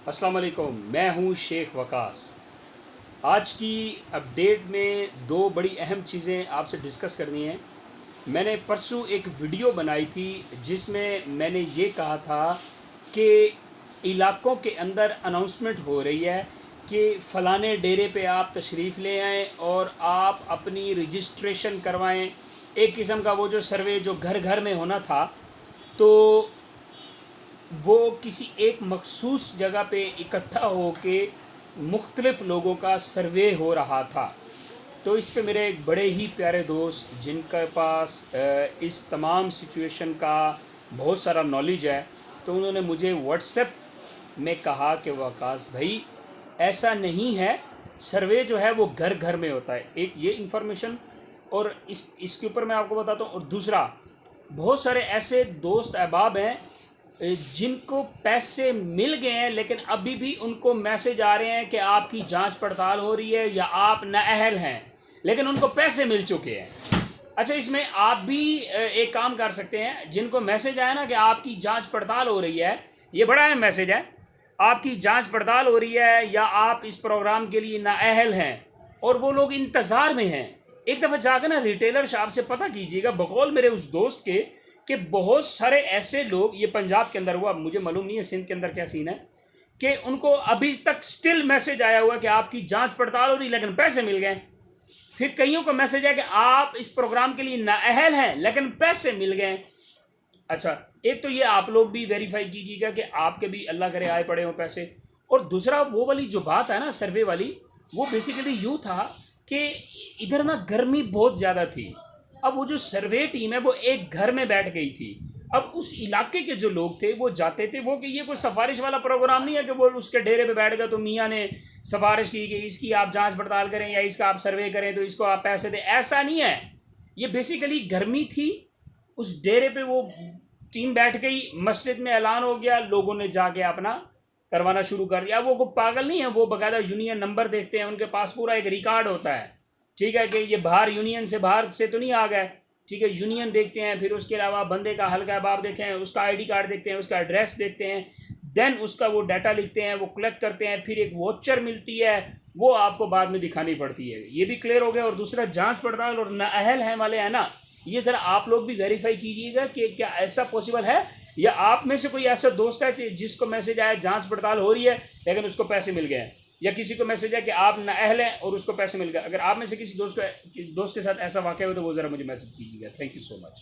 अस्सलाम वालेकुम, मैं हूँ शेख वकास। आज की अपडेट में दो बड़ी अहम चीज़ें आपसे डिस्कस करनी है। मैंने परसों एक वीडियो बनाई थी जिसमें मैंने ये कहा था कि इलाक़ों के अंदर अनाउंसमेंट हो रही है कि फ़लाने डेरे पे आप तशरीफ़ ले आएँ और आप अपनी रजिस्ट्रेशन करवाएँ। एक किस्म का वो जो सर्वे जो घर घर में होना था, तो वो किसी एक मखसूस जगह पे इकट्ठा होके मुख्तलिफ़ लोगों का सर्वे हो रहा था। तो इस पे मेरे एक बड़े ही प्यारे दोस्त जिनके पास इस तमाम सिचुएशन का बहुत सारा नॉलेज है, तो उन्होंने मुझे व्हाट्सएप में कहा कि वकास भाई ऐसा नहीं है, सर्वे जो है वो घर घर में होता है। एक ये इन्फॉर्मेशन, और इसके ऊपर मैं आपको बताता हूँ। और दूसरा, बहुत सारे ऐसे दोस्त अहबाब हैं जिनको पैसे मिल गए हैं लेकिन अभी भी उनको मैसेज आ रहे हैं कि आपकी जांच पड़ताल हो रही है या आप नाअहल हैं, लेकिन उनको पैसे मिल चुके हैं। अच्छा, इसमें आप भी एक काम कर सकते हैं। जिनको मैसेज आया ना कि आपकी जांच पड़ताल हो रही है, ये बड़ा अहम मैसेज है। आपकी जांच पड़ताल हो रही है या आप इस प्रोग्राम के लिए नाअहल हैं और वो लोग इंतज़ार में हैं, एक दफ़ा जाकर ना रिटेलर शॉप से पता कीजिएगा। बकौल मेरे उस दोस्त के कि बहुत सारे ऐसे लोग, ये पंजाब के अंदर हुआ, मुझे मालूम नहीं है सिंध के अंदर क्या सीन है, कि उनको अभी तक स्टिल मैसेज आया हुआ कि आपकी जांच पड़ताल हो रही लेकिन पैसे मिल गए। फिर कईयों को मैसेज है कि आप इस प्रोग्राम के लिए नाअहल हैं लेकिन पैसे मिल गए। अच्छा, एक तो ये आप लोग भी वेरीफाई कीजिएगा कि आपके भी अल्लाह करे आए पड़े हों पैसे। और दूसरा, वो वाली जो बात है ना सर्वे वाली, वो बेसिकली यूँ था कि इधर ना गर्मी बहुत ज़्यादा थी। अब वो जो सर्वे टीम है वो एक घर में बैठ गई थी। अब उस इलाके के जो लोग थे वो जाते थे, वो कि ये कोई सिफारिश वाला प्रोग्राम नहीं है कि वो उसके डेरे पे बैठ गया तो मियाँ ने सिफारिश की कि इसकी आप जांच पड़ताल करें या इसका आप सर्वे करें तो इसको आप पैसे दें। ऐसा नहीं है। ये बेसिकली गर्मी थी, उस डेरे पे वो टीम बैठ गई, मस्जिद में ऐलान हो गया, लोगों ने जाके अपना करवाना शुरू कर दिया। वो पागल नहीं है, वो बाकायदा यूनियन नंबर देखते हैं, उनके पास पूरा एक रिकॉर्ड होता है। ठीक है कि ये बाहर यूनियन से बाहर से तो नहीं आ गए। ठीक है, यूनियन देखते हैं, फिर उसके अलावा बंदे का हल्का बाब देखें, उसका आईडी कार्ड देखते हैं, उसका एड्रेस देखते हैं, देन उसका वो डाटा लिखते हैं, वो कलेक्ट करते हैं, फिर एक वोचर मिलती है, वो आपको बाद में दिखानी पड़ती है। ये भी क्लियर हो गया। और दूसरा, जांच पड़ताल और नाअहल हैं वाले हैं ना, ये ज़रा आप लोग भी वेरीफाई कीजिएगा कि क्या ऐसा पॉसिबल है, या आप में से कोई ऐसा दोस्त है जिसको मैसेज आया जांच पड़ताल हो रही है लेकिन उसको पैसे मिल गए हैं, या किसी को मैसेज है कि आप नाअहल हैं और उसको पैसे मिल गए। अगर आप में से किसी दोस्त के साथ ऐसा वाक़या हो तो वो ज़रा मुझे मैसेज कीजिएगा। Thank you so much.